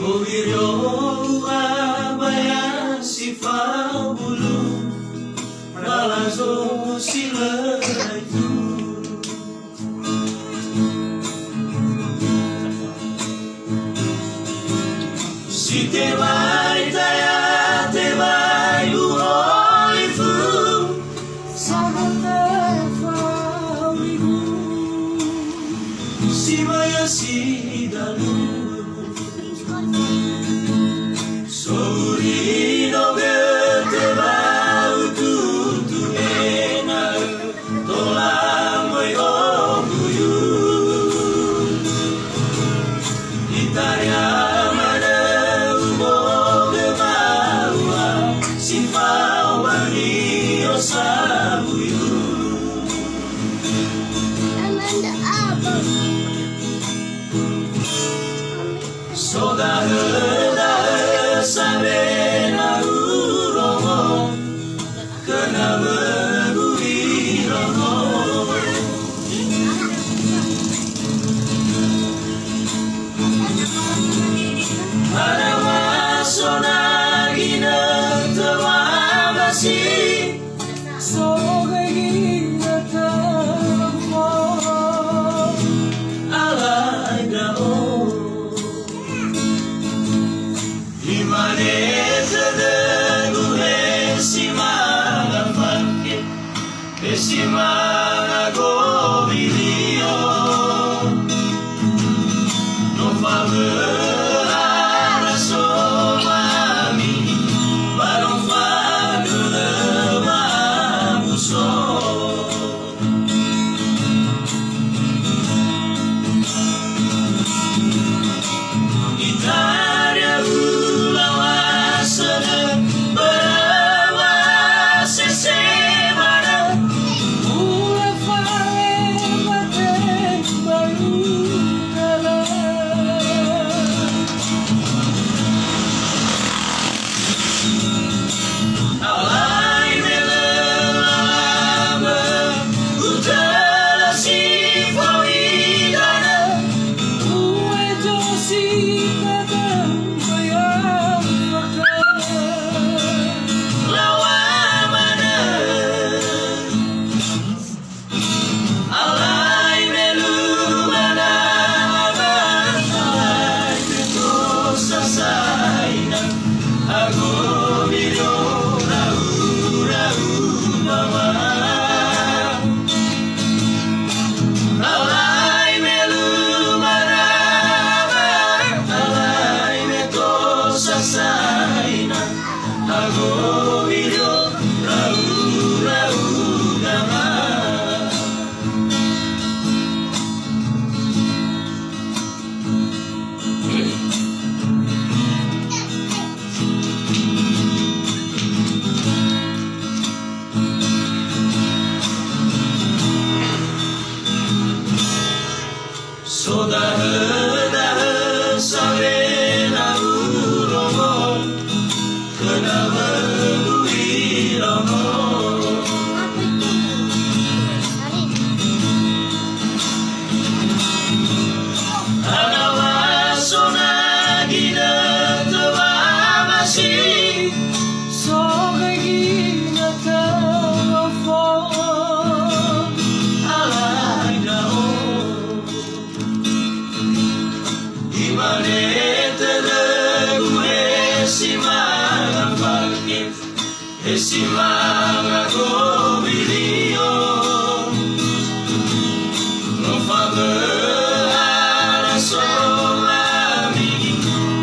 Goviryo abaya sifau bulu Malazo sila itu Si te vai taya te vai uolifu Sanata fauigu Si maya si dalu Sori no te vai tu ena Tola moi oguyu Itaria mana umoge maua Si fawani osabuyu Amanda apa? Saudara sabena uromo kena beruiromo Ada wasona gina tewa masih soge gina tewa alai dao Imanete de guhe simana fanke Simana govilio No favela somami Ma non favela mabuso Italia Saudara sabena uromo kena beruiromo Ada wasona gina tewa masih soge gina telepon alai dao Imanete de gue simana falke simana govilio No favela somami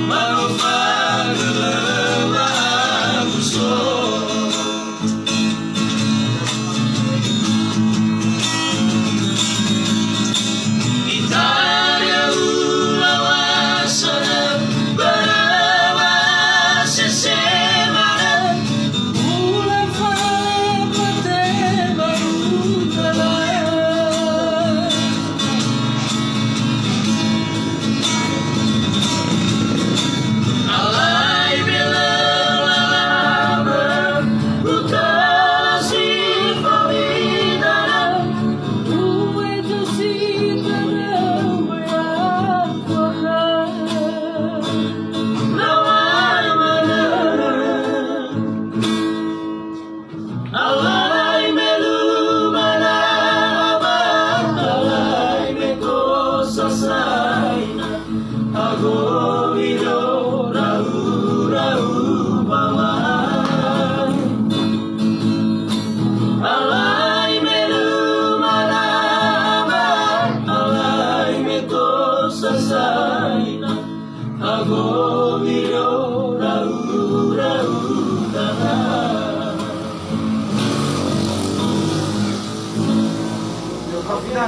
Ma no favela mabuso Italia semana, una fame Agora